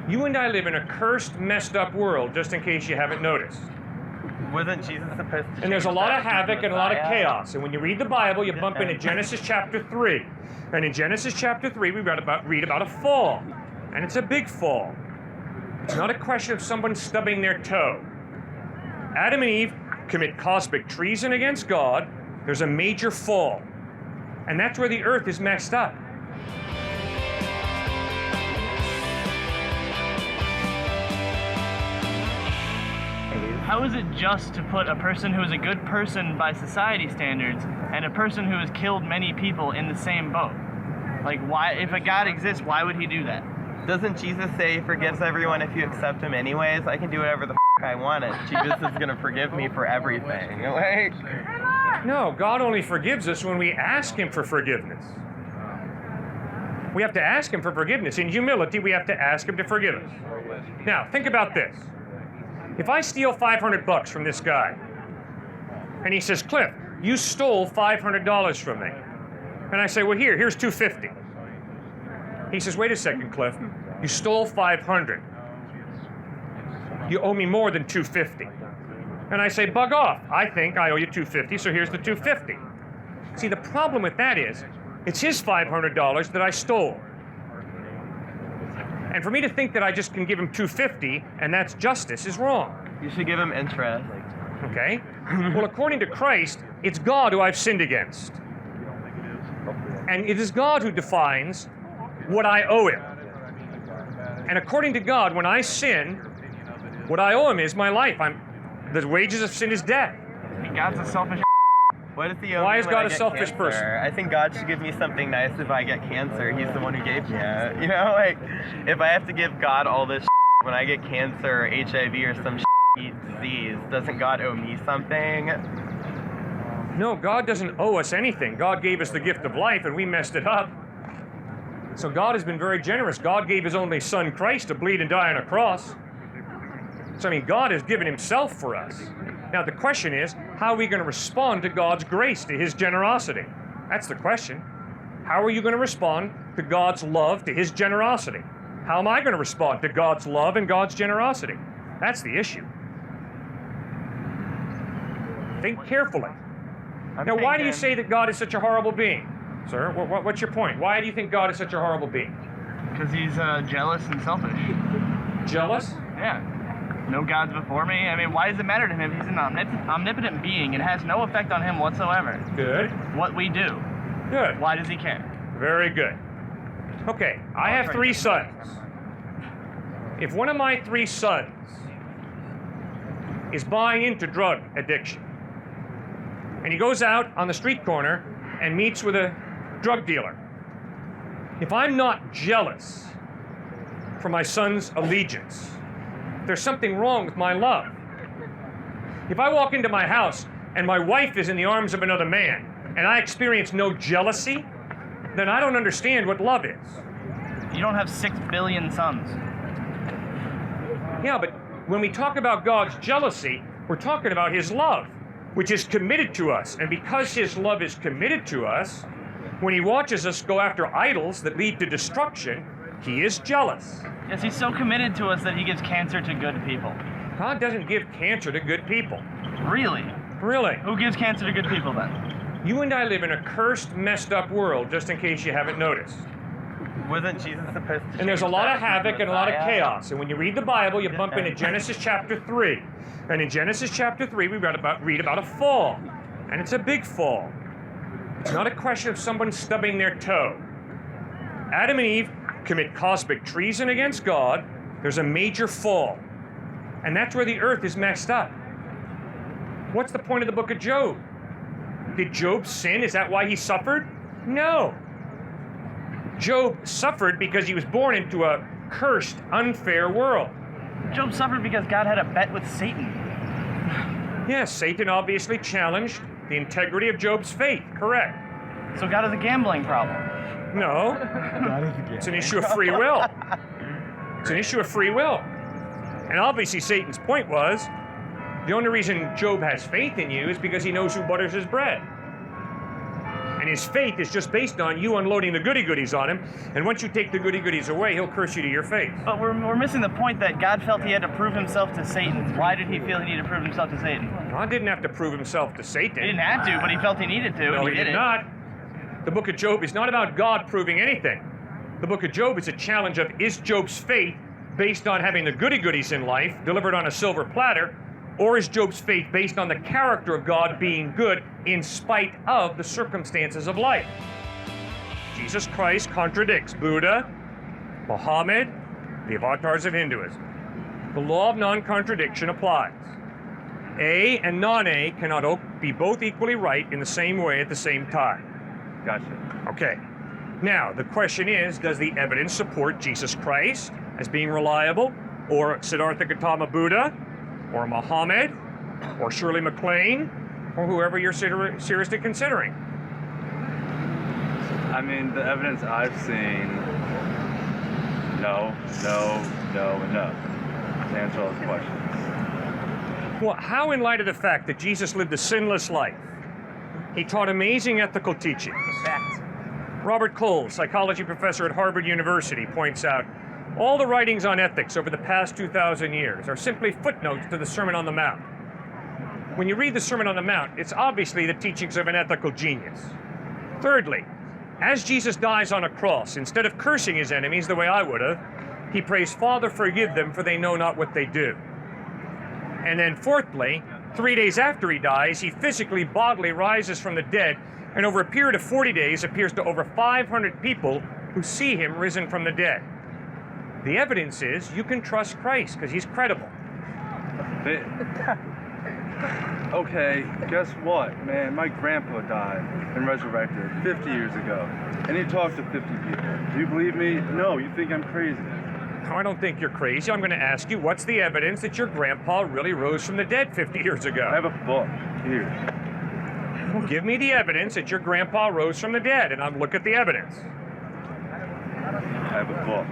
You and I live in a cursed, messed up world, just in case you haven't noticed. Wasn't Jesus supposed to? And there's a lot of havoc and a lot of chaos. And when you read the Bible, you bump into Genesis chapter 3. And in Genesis chapter 3, we read about a fall. And it's a big fall. It's not a question of someone stubbing their toe. Adam and Eve commit cosmic treason against God. There's a major fall. And that's where the earth is messed up. How is it just to put a person who is a good person by society standards and a person who has killed many people in the same boat? Like, why, if a God exists, why would he do that? Doesn't Jesus say he forgives everyone if you accept him anyways? I can do whatever the I want it. Jesus is going to forgive me for everything. Like, no, God only forgives us when we ask him for forgiveness. We have to ask him for forgiveness. In humility, we have to ask him to forgive us. Now, think about this. If I steal $500 from this guy, and he says, Cliff, you stole $500 from me. And I say, well, here's $250. He says, wait a second, Cliff, you stole $500. You owe me more than $250. And I say, bug off. I think I owe you $250, so here's the $250. See, the problem with that is, it's his $500 that I stole. And for me to think that I just can give him $250 and that's justice is wrong. you should give him interest. Okay? Well, according to Christ, it's God who I've sinned against. And it is God who defines what I owe him. And according to God, when I sin, what I owe him is my life. The wages of sin is death. God's a selfish. What if he owes Why me is when God I a get selfish cancer? person? I think God should give me something nice if I get cancer. He's the one who gave me it. You know, like, if I have to give God all this when I get cancer or HIV or some disease, doesn't God owe me something? No, God doesn't owe us anything. God gave us the gift of life and we messed it up. So God has been very generous. God gave his only son, Christ, to bleed and die on a cross. So, I mean, God has given himself for us. Now, the question is, how are we going to respond to God's grace, to his generosity? That's the question. How are you going to respond to God's love, to his generosity? How am I going to respond to God's love and God's generosity? That's the issue. Think carefully. Now, why do you say that God is such a horrible being? Sir, what's your point? Why do you think God is such a horrible being? Because he's jealous and selfish. Jealous? Yeah. No gods before me. I mean, why does it matter to him if he's an omnipotent being? It has no effect on him whatsoever. Good. What we do. Good. Why does he care? Very good. Okay, I have 3 sons. If one of my 3 sons is buying into drug addiction, and he goes out on the street corner and meets with a drug dealer, if I'm not jealous for my son's allegiance, there's something wrong with my love. If I walk into my house and my wife is in the arms of another man and I experience no jealousy, then I don't understand what love is. You don't have 6 billion sons. Yeah, but when we talk about God's jealousy, we're talking about his love, which is committed to us. And because his love is committed to us, when he watches us go after idols that lead to destruction, he is jealous. Yes, he's so committed to us that he gives cancer to good people. God doesn't give cancer to good people. Really? Really? Who gives cancer to good people then? You and I live in a cursed, messed up world, just in case you haven't noticed. Wasn't Jesus supposed to? And there's a lot of change that havoc and a lot of Messiah? chaos. And when you read the Bible, you bump into Genesis chapter 3. And in Genesis chapter 3, we read about a fall. And it's a big fall. It's not a question of someone stubbing their toe. Adam and Eve commit cosmic treason against God. There's a major fall. And that's where the earth is messed up. What's the point of the book of Job? Did Job sin? Is that why he suffered? No. Job suffered because he was born into a cursed, unfair world. Job suffered because God had a bet with Satan. Yes, Satan obviously challenged the integrity of Job's faith, correct. So God has a gambling problem. No, it's an issue of free will. It's an issue of free will. And obviously Satan's point was, the only reason Job has faith in you is because he knows who butters his bread. And his faith is just based on you unloading the goody-goodies on him. And once you take the goody-goodies away, he'll curse you to your face. But we're missing the point that God felt he had to prove himself to Satan. Why did he feel he needed to prove himself to Satan? God didn't have to prove himself to Satan. He didn't have to, but he felt he needed to. No, and he did did it. not. The book of Job is not about God proving anything. The book of Job is a challenge of, is Job's faith based on having the goody-goodies in life delivered on a silver platter, or is Job's faith based on the character of God being good in spite of the circumstances of life? Jesus Christ contradicts Buddha, Muhammad, the avatars of Hinduism. The law of non-contradiction applies. A and non-A cannot be both equally right in the same way at the same time. Gotcha. Okay. Now, the question is, does the evidence support Jesus Christ as being reliable, or Siddhartha Gautama Buddha, or Muhammad, or Shirley MacLaine, or whoever you're seriously considering? I mean, the evidence I've seen, no, and no. To answer all those questions. Well, how in light of the fact that Jesus lived a sinless life, he taught amazing ethical teachings. Robert Cole, psychology professor at Harvard University, points out all the writings on ethics over the past 2,000 years are simply footnotes to the Sermon on the Mount. When you read the Sermon on the Mount, it's obviously the teachings of an ethical genius. Thirdly, as Jesus dies on a cross, instead of cursing his enemies the way I would have, he prays, "Father, forgive them, for they know not what they do." And then fourthly, 3 days after he dies, he physically, bodily rises from the dead, and over a period of 40 days appears to over 500 people who see him risen from the dead. The evidence is you can trust Christ because he's credible. Okay, guess what, man? My grandpa died and resurrected 50 years ago, and he talked to 50 people. Do you believe me? No, you think I'm crazy. No, I don't think you're crazy. I'm going to ask you, what's the evidence that your grandpa really rose from the dead 50 years ago? I have a book here. Well, give me the evidence that your grandpa rose from the dead, and I'll look at the evidence. I have a book.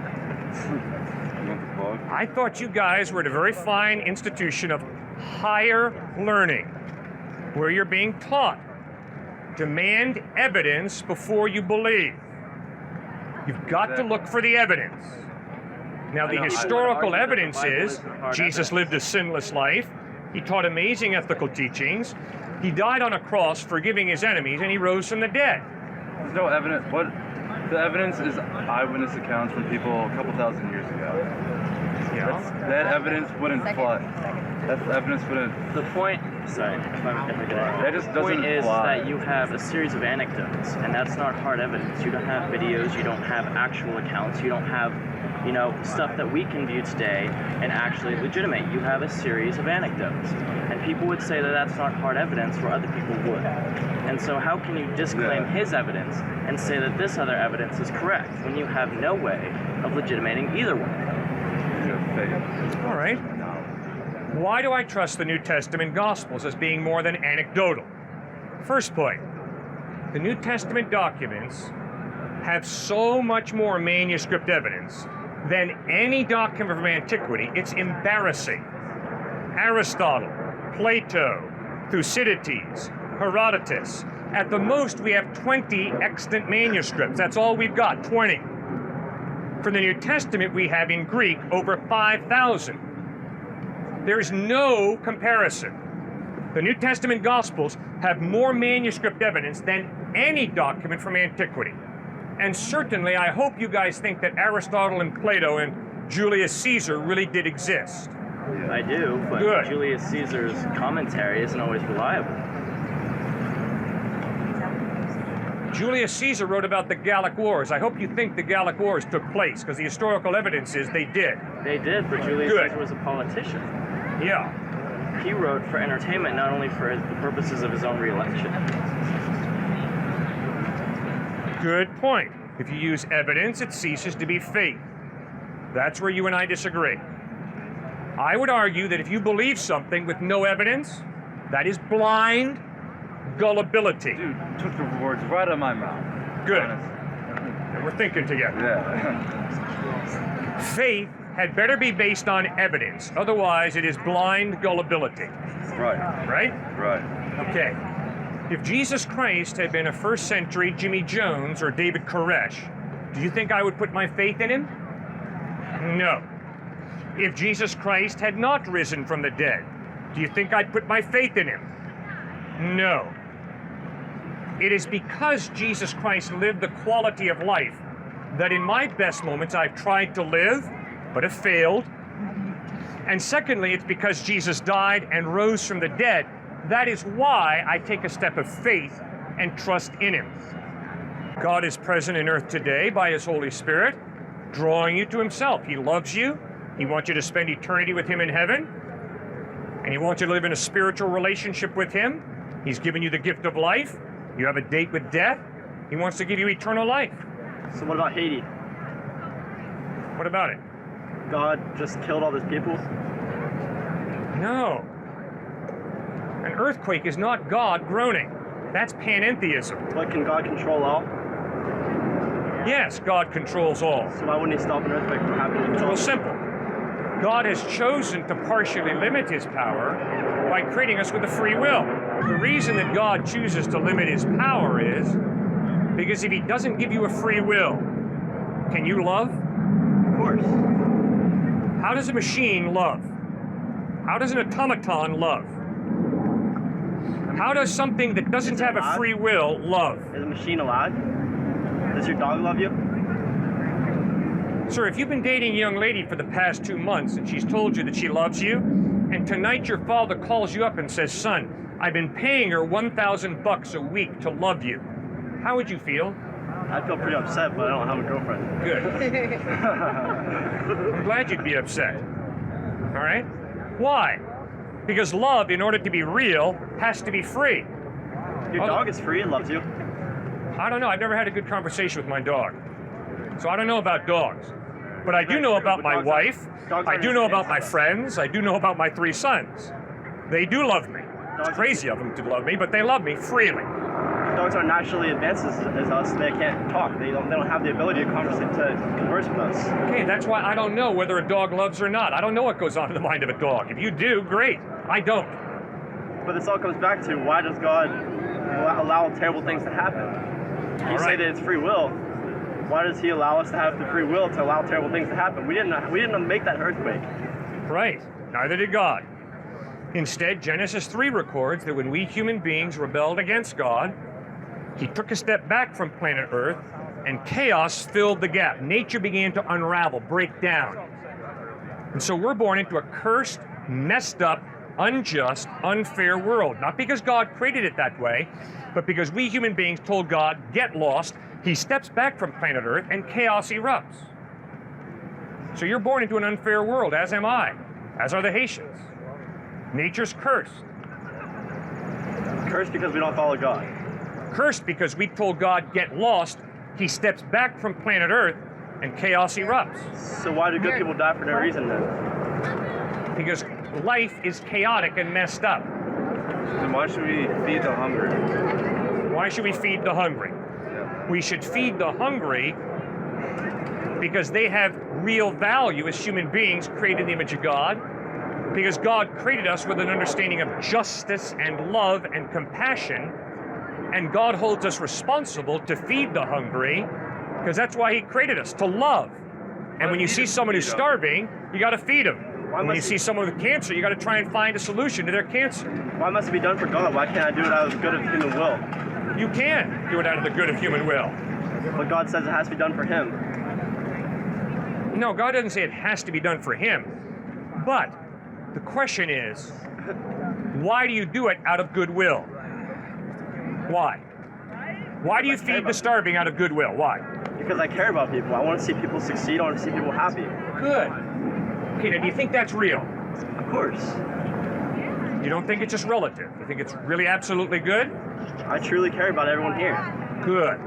You want the book? I thought you guys were at a very fine institution of higher learning, where you're being taught. Demand evidence before you believe. You've got to look for the evidence. Now, the historical evidence is Jesus lived a sinless life. He taught amazing ethical teachings. He died on a cross forgiving his enemies, and he rose from the dead. There's no evidence. What? The evidence is eyewitness accounts from people a couple thousand years ago. Yeah. That evidence wouldn't fly. That evidence wouldn't. The point, sorry, if I'm That just the doesn't point is fly. that you have a series of anecdotes, and that's not hard evidence. You don't have videos, you don't have actual accounts, you don't have, you know, stuff that we can view today and actually legitimate. You have a series of anecdotes, and people would say that that's not hard evidence where other people would. And so how can you disclaim his evidence and say that this other evidence is correct when you have no way of legitimating either one? All right. Why do I trust the New Testament Gospels as being more than anecdotal? First point, the New Testament documents have so much more manuscript evidence than any document from antiquity, it's embarrassing. Aristotle, Plato, Thucydides, Herodotus. At the most, we have 20 extant manuscripts. That's all we've got, 20. For the New Testament, we have in Greek over 5,000. There's no comparison. The New Testament Gospels have more manuscript evidence than any document from antiquity. And certainly, I hope you guys think that Aristotle and Plato and Julius Caesar really did exist. I do, but Good. Julius Caesar's commentary isn't always reliable. Julius Caesar wrote about the Gallic Wars. I hope you think the Gallic Wars took place, because the historical evidence is they did. They did, but Julius Good. Caesar was a politician. Yeah. He wrote for entertainment, not only for the purposes of his own re-election. Good point. If you use evidence, it ceases to be faith. That's where you and I disagree. I would argue that if you believe something with no evidence, that is blind gullibility. Dude, took the words right out of my mouth. Good. Honest. And we're thinking together. Yeah. Faith had better be based on evidence. Otherwise, it is blind gullibility. Right. Right? Right. Okay. If Jesus Christ had been a first century Jimmy Jones or David Koresh, do you think I would put my faith in him? No. If Jesus Christ had not risen from the dead, do you think I'd put my faith in him? No. It is because Jesus Christ lived the quality of life that in my best moments I've tried to live, but have failed. And secondly, it's because Jesus died and rose from the dead. That is why I take a step of faith and trust in him. God is present in earth today by his Holy Spirit, drawing you to himself. He loves you. He wants you to spend eternity with him in heaven. And he wants you to live in a spiritual relationship with him. He's given you the gift of life. You have a date with death. He wants to give you eternal life. So what about Haiti? What about it? God just killed all those people? No. An earthquake is not God groaning. That's panentheism. But can God control all? Yes, God controls all. So why wouldn't he stop an earthquake from happening? It's real simple. God has chosen to partially limit his power by creating us with a free will. The reason that God chooses to limit his power is because if he doesn't give you a free will, can you love? Of course. How does a machine love? How does an automaton love? How does something that doesn't have a free will love? Is a machine alive? Does your dog love you? Sir, if you've been dating a young lady for the past 2 months and she's told you that she loves you, and tonight your father calls you up and says, son, I've been paying her $1,000 a week to love you, how would you feel? I'd feel pretty upset, but I don't have a girlfriend. Good. I'm glad you'd be upset. All right? Why? Because love, in order to be real, has to be free. Your dog is free and loves you. I don't know. I've never had a good conversation with my dog. So I don't know about dogs. But I do know about my wife. I do know about my friends. I do know about my 3 sons. They do love me. It's crazy of them to love me, but they love me freely. Dogs aren't naturally advanced as us. They can't talk. They don't have the ability to converse with us. Okay, that's why I don't know whether a dog loves or not. I don't know what goes on in the mind of a dog. If you do, great. I don't. But this all comes back to, why does God allow terrible things to happen? You say that it's free will. Why does he allow us to have the free will to allow terrible things to happen? We didn't make that earthquake. Right. Neither did God. Instead, Genesis 3 records that when we human beings rebelled against God, he took a step back from planet Earth, and chaos filled the gap. Nature began to unravel, break down. And so we're born into a cursed, messed up, unjust, unfair world. Not because God created it that way, but because we human beings told God, get lost. He steps back from planet Earth, and chaos erupts. So you're born into an unfair world, as am I, as are the Haitians. Nature's cursed. Cursed because we don't follow God. Cursed because we told God, get lost. He steps back from planet Earth, and chaos erupts. So why do good people die for no reason then? Because life is chaotic and messed up. Then why should we feed the hungry? Why should we feed the hungry? We should feed the hungry because they have real value as human beings created in the image of God. Because God created us with an understanding of justice and love and compassion. And God holds us responsible to feed the hungry because that's why he created us, to love. And when you see someone who's starving, you got to feed them. When you see someone with cancer, you got to try and find a solution to their cancer. Why must it be done for God? Why can't I do it out of the good of human will? You can do it out of the good of human will. But God says it has to be done for him. No, God doesn't say it has to be done for him. But the question is, why do you do it out of goodwill? Why? Why do you feed the starving out of goodwill? Why? Because I care about people. I want to see people succeed. I want to see people happy. Good. Okay, now do you think that's real? Of course. You don't think it's just relative? You think it's really absolutely good? I truly care about everyone here. Good.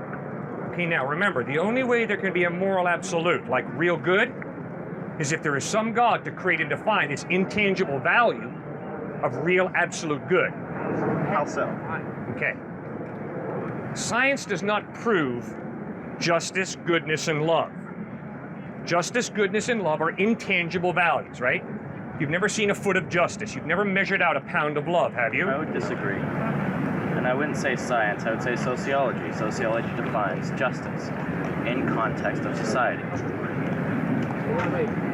Okay, now remember, the only way there can be a moral absolute, like real good, is if there is some God to create and define this intangible value of real absolute good. How so? Okay. Science does not prove justice, goodness, and love. Justice, goodness, and love are intangible values, right? You've never seen a foot of justice. You've never measured out a pound of love, have you? I would disagree. and I wouldn't say science, I would say sociology. Sociology defines justice in context of society.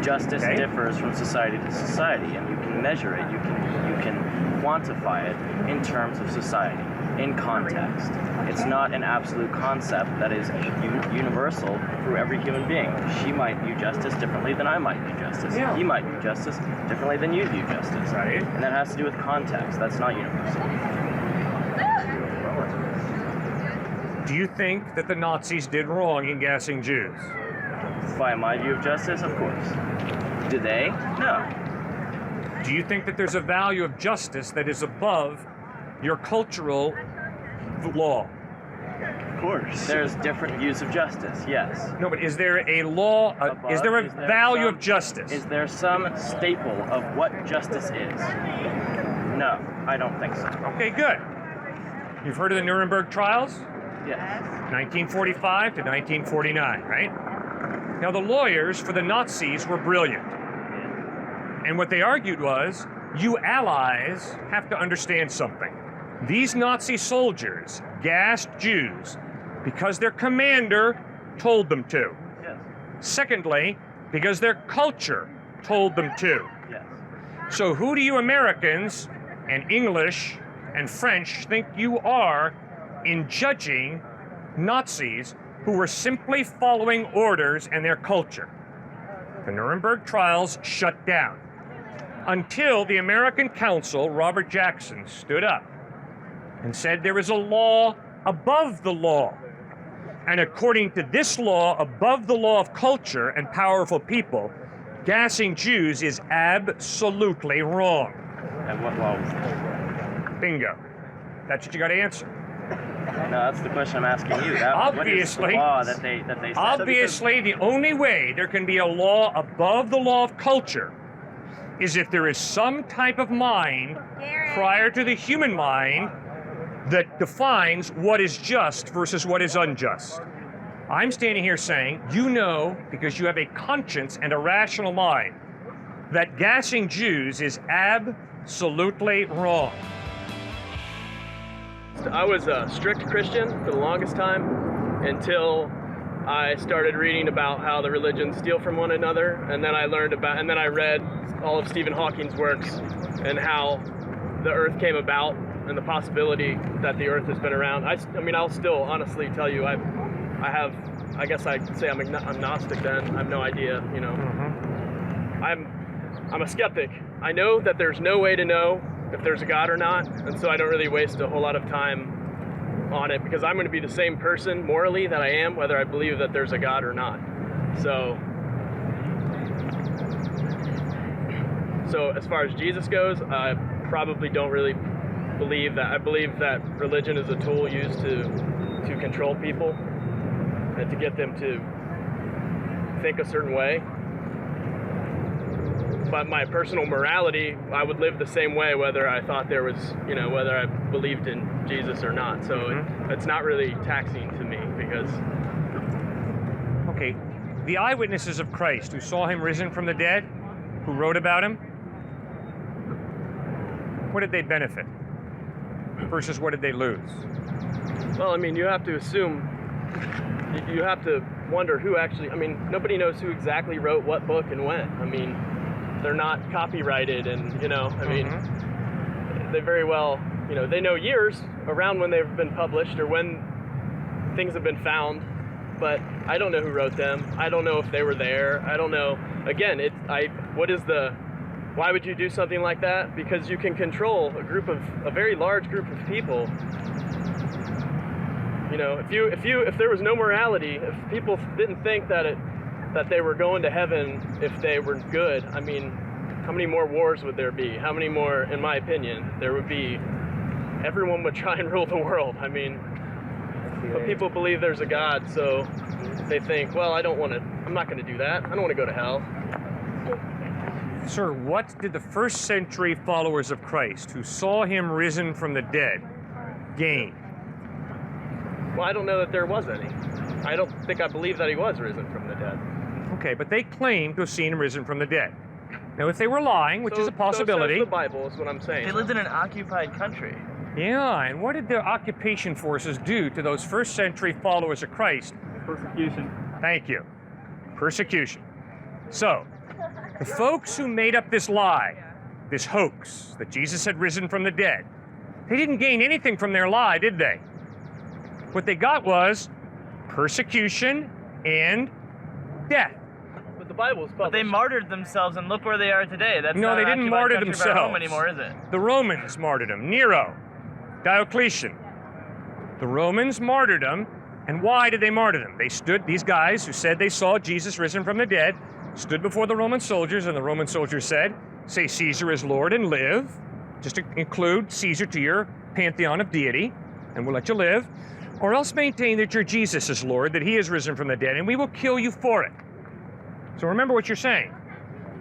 Justice differs from society to society, and you can measure it, you can quantify it in terms of society, in context. It's not an absolute concept that is universal through every human being. She might view justice differently than I might view justice. Yeah. He might view justice differently than you view justice. Right. And that has to do with context. That's not universal. Do you think that the Nazis did wrong in gassing Jews? By my view of justice, of course. Do they? No. Do you think that there's a value of justice that is above your cultural law? Of course. There's different views of justice, yes. No, but is there a law, is there a value of justice? Is there some staple of what justice is? No, I don't think so. Okay, good. You've heard of the Nuremberg trials? Yes. 1945 to 1949, right? Now, the lawyers for the Nazis were brilliant. And what they argued was, you allies have to understand something. These Nazi soldiers gassed Jews because their commander told them to. Yes. Secondly, because their culture told them to. Yes. So who do you Americans and English and French think you are in judging Nazis who were simply following orders and their culture? The Nuremberg trials shut down until the American counsel, Robert Jackson, stood up and said there is a law above the law. And according to this law, above the law of culture and powerful people, gassing Jews is absolutely wrong. And what law was that? Bingo. That's what you got to answer. No, that's the question I'm asking you. What is the Obviously, law that they said? Obviously, the only way there can be a law above the law of culture is if there is some type of mind prior to the human mind that defines what is just versus what is unjust. I'm standing here saying, you know, because you have a conscience and a rational mind, that gassing Jews is absolutely wrong. I was a strict Christian for the longest time until I started reading about how the religions steal from one another, and then I read all of Stephen Hawking's works and how the Earth came about and the possibility that the Earth has been around. I mean, I'll still honestly tell you, I guess I'd say I'm agnostic then. I have no idea, you know. I'm a skeptic. I know that there's no way to know if there's a God or not, and so I don't really waste a whole lot of time on it because I'm going to be the same person morally that I am whether I believe that there's a God or not. So as far as Jesus goes, I probably don't really believe that. I believe that religion is a tool used to control people and to get them to think a certain way. But my personal morality, I would live the same way whether I thought there was, you know, whether I believed in Jesus or not. So it's not really taxing to me because... Okay, the eyewitnesses of Christ who saw him risen from the dead, who wrote about him, what did they benefit versus what did they lose? Well, I mean, you have to assume, you have to wonder who actually, I mean, nobody knows who exactly wrote what book and when. I mean, they're not copyrighted and, you know, I mean, they very well, you know, they know years around when they've been published or when things have been found, but I don't know who wrote them. I don't know if they were there. I don't know. Again, why would you do something like that? Because you can control a very large group of people. You know, if there was no morality, if people didn't think that they were going to heaven if they were good, I mean, how many more wars would there be? How many more, in my opinion, there would be? Everyone would try and rule the world. I mean, but people believe there's a God, so they think, well, I'm not going to do that. I don't want to go to hell. Sir, what did the first century followers of Christ who saw him risen from the dead gain? Well, I don't know that there was any. I don't think I believe that he was risen from the dead. Okay, but they claim to have seen him risen from the dead. Now, if they were lying, which is a possibility... So says the Bible is what I'm saying. They lived in an occupied country. Yeah, and what did the occupation forces do to those first century followers of Christ? Persecution. Thank you. Persecution. So, the folks who made up this lie, this hoax, that Jesus had risen from the dead, they didn't gain anything from their lie, did they? What they got was persecution and death. But the Bible is But published. they martyred themselves, and look where they are today. That's No, not they an didn't occupied martyr country by Rome themselves. anymore, is it? The Romans martyred them. Nero, Diocletian. The Romans martyred them. And why did they martyr them? These guys who said they saw Jesus risen from the dead, stood before the Roman soldiers, and the Roman soldiers said, say Caesar is Lord and live. Just to include Caesar to your pantheon of deity, and we'll let you live. Or else maintain that your Jesus is Lord, that he is risen from the dead, and we will kill you for it. So remember what you're saying.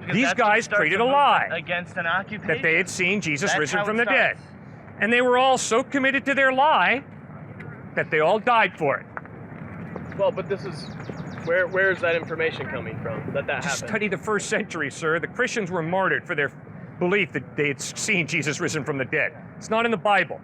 Because These that's what guys starts created a movement lie against an occupation. that they had seen Jesus That's risen how from it the dead. starts. And they were all so committed to their lie that they all died for it. Well, but this is where is that information coming from that Just happened? study the first century, sir. The Christians were martyred for their belief that they had seen Jesus risen from the dead. It's not in the Bible.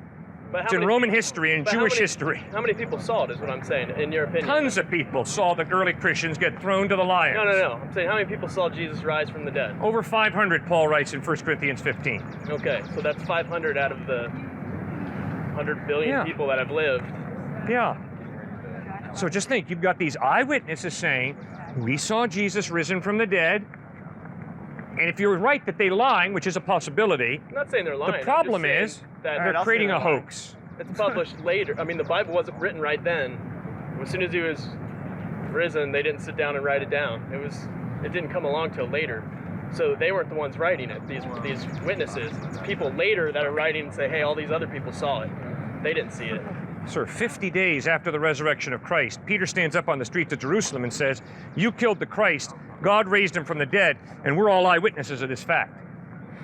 But how It's in many- Roman history and but how Jewish many- history. How many people saw it is what I'm saying, in your opinion? Tons of people saw the early Christians get thrown to the lions. No. I'm saying how many people saw Jesus rise from the dead? Over 500, Paul writes in 1 Corinthians 15. Okay, so that's 500 out of the 100 billion Yeah. people that have lived. Yeah. So just think, you've got these eyewitnesses saying, we saw Jesus risen from the dead. And if you're right that they're lying, which is a possibility, I'm not saying they're lying. the I'm problem just saying is that they're I'll say creating they're a lying. hoax. it's published later. I mean, the Bible wasn't written right then. As soon as he was risen, they didn't sit down and write it down. It didn't come along till later. So they weren't the ones writing it. These witnesses, people later that are writing and say, hey, all these other people saw it. They didn't see it. Sir, 50 days after the resurrection of Christ, Peter stands up on the streets of Jerusalem and says, you killed the Christ, God raised him from the dead, and we're all eyewitnesses of this fact.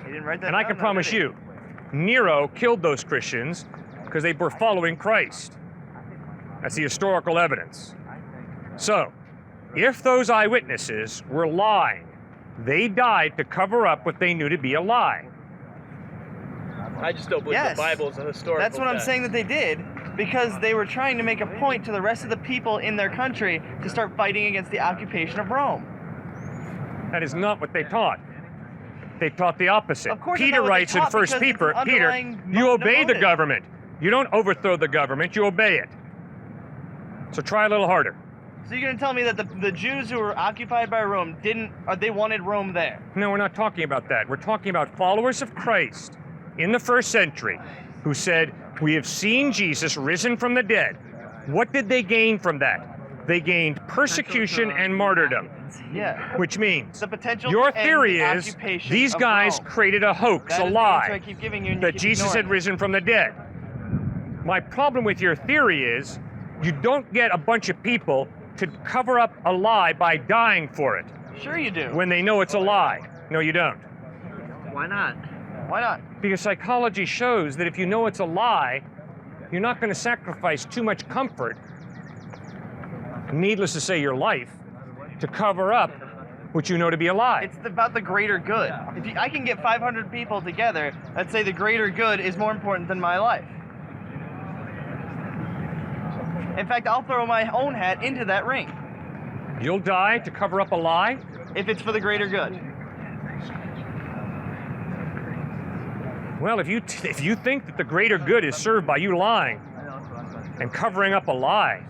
He didn't write that And I down, can though, promise did he? you, Nero killed those Christians because they were following Christ. That's the historical evidence. So, if those eyewitnesses were lying, they died to cover up what they knew to be a lie. I just don't believe Yes. the Bible is a historical That's what I'm fact. saying that they did, because they were trying to make a point to the rest of the people in their country to start fighting against the occupation of Rome. That is not what they taught. They taught the opposite. Of course it's Peter not what they writes in taught, 1 because it's Peter, an Peter, underlying you obey the motive. government. You don't overthrow the government, you obey it. So try a little harder. So you're going to tell me that the Jews who were occupied by Rome they wanted Rome there? No, we're not talking about that. We're talking about followers of Christ in the first century who said, we have seen Jesus risen from the dead. What did they gain from that? They gained persecution and martyrdom, Yeah. which means The potential your to end theory the is occupation these of guys Rome. created a hoax, That a is the answer I lie, keep giving you, and you that keep Jesus ignoring had it. risen from the dead. My problem with your theory is you don't get a bunch of people to cover up a lie by dying for it Sure you do. when they know it's a lie. No, you don't. Why not? Why not? Because psychology shows that if you know it's a lie, you're not going to sacrifice too much comfort, needless to say your life, to cover up what you know to be a lie. It's about the greater good. I can get 500 people together that say the greater good is more important than my life. In fact, I'll throw my own hat into that ring You'll die to cover up a lie? if it's for the greater good. Well, if you think that the greater good is served by you lying and covering up a lie,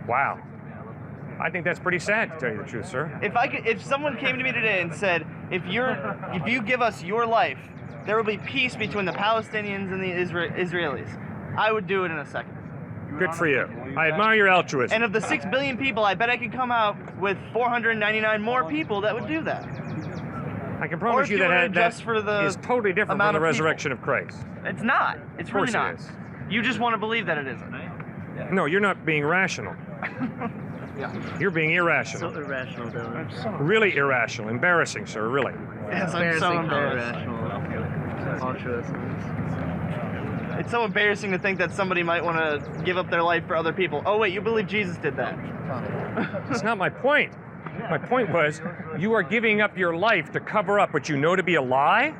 wow. I think that's pretty sad, to tell you the truth, sir. If someone came to me today and said, if you give us your life, there will be peace between the Palestinians and the Israelis, I would do it in a second. Good for you. I admire your altruism. And of the 6 billion people, I bet I could come out with 499 more people that would do that. I can Or promise if you you were to that adjust for the is totally different from amount the of people. resurrection of Christ. It's not. It's Of course really it not. is. You just want to believe that it isn't. No, you're not being rational. You're being irrational. irrational, though. Really irrational. Embarrassing, sir, really. Yes, I'm so embarrassed. It's so embarrassing to think that somebody might want to give up their life for other people. Oh wait, you believe Jesus did that? That's not my point. My point was, you are giving up your life to cover up what you know to be a lie?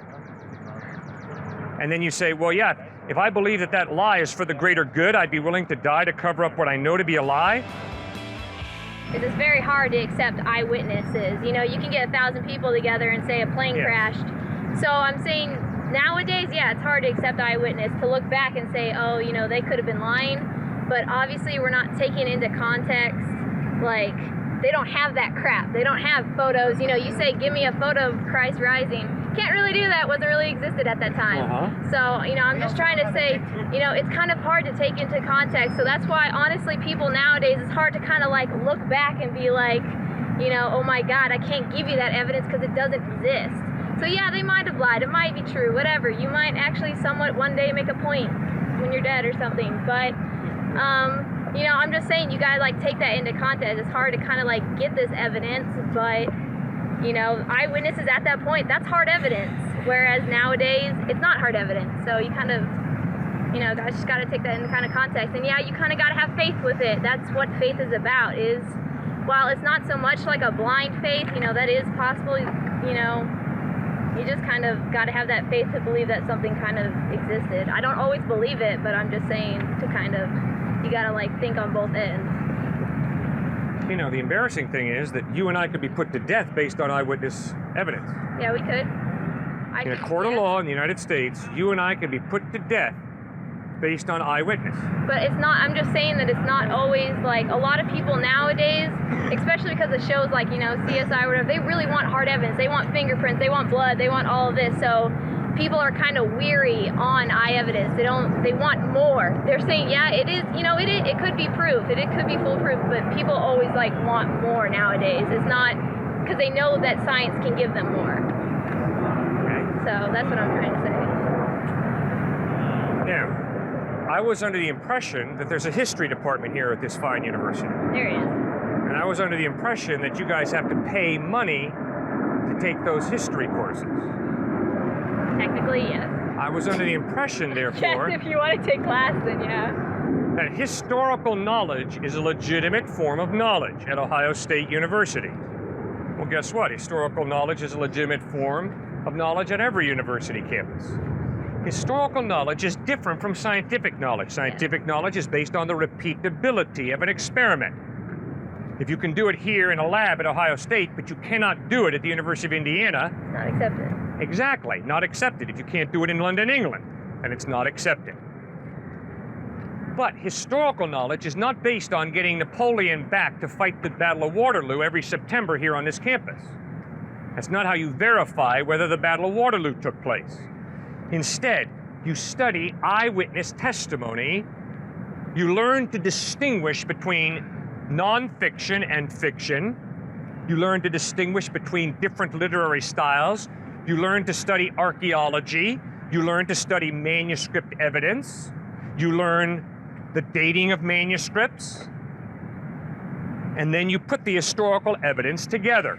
And then you say, well, yeah, If I believe that that lie is for the greater good, I'd be willing to die to cover up what I know to be a lie. It's very hard to accept eyewitnesses. You know, you can get 1,000 people together and say a plane crashed. So I'm saying nowadays, yeah, it's hard to accept eyewitness, to look back and say, oh, you know, they could have been lying. But obviously we're not taking into context, like, they don't have that crap. They don't have photos. You know, you say, give me a photo of Christ rising. Can't really do that. Wasn't really existed at that time. So, you know, I'm just trying to say, you know, it's kind of hard to take into context. So that's why, honestly, people nowadays, it's hard to kind of like look back and be like, you know, oh my God, I can't give you that evidence because it doesn't exist. So yeah, they might have lied. It might be true, whatever. You might actually somewhat one day make a point when you're dead or something. But, you know, I'm just saying, you gotta like take that into context. It's hard to kind of like get this evidence, but you know, eyewitnesses at that point, that's hard evidence. Whereas nowadays, it's not hard evidence. So you kind of, you know, guys just gotta take that into kind of context. And yeah, you kind of gotta have faith with it. That's what faith is about. Is while it's not so much like a blind faith, you know, that is possible. You know, you just kind of gotta have that faith to believe that something kind of existed. I don't always believe it, but I'm just saying to kind of, you gotta like think on both ends. You know, the embarrassing thing is that you and I could be put to death based on eyewitness evidence. Yeah, we could. In a court of law in the United States, you and I could be put to death based on eyewitness. But it's not, I'm just saying that it's not always like, a lot of people nowadays, especially because of shows like, you know, CSI or whatever, they really want hard evidence. They want fingerprints, they want blood, they want all of this. So people are kind of weary on eye evidence. They want more. They're saying, yeah, it is, you know, it could be proof, it could be foolproof, but people always like want more nowadays. It's not, because they know that science can give them more. So that's what I'm trying to say. Now, I was under the impression that there's a history department here at this fine university. There he is. And I was under the impression that you guys have to pay money to take those history courses. Technically, yes. I was under the impression, therefore, Yes, if you want to take class, then yeah. that historical knowledge is a legitimate form of knowledge at Ohio State University. Well, guess what? Historical knowledge is a legitimate form of knowledge at every university campus. Historical knowledge is different from scientific knowledge. Scientific knowledge is based on the repeatability of an experiment. If you can do it here in a lab at Ohio State, but you cannot do it at the University of Indiana, Not accepted. exactly, not accepted. If you can't do it in London, England, then it's not accepted. But historical knowledge is not based on getting Napoleon back to fight the Battle of Waterloo every September here on this campus. That's not how you verify whether the Battle of Waterloo took place. Instead, you study eyewitness testimony. You learn to distinguish between nonfiction and fiction. You learn to distinguish between different literary styles. You learn to study archaeology. You learn to study manuscript evidence. You learn the dating of manuscripts. And then you put the historical evidence together.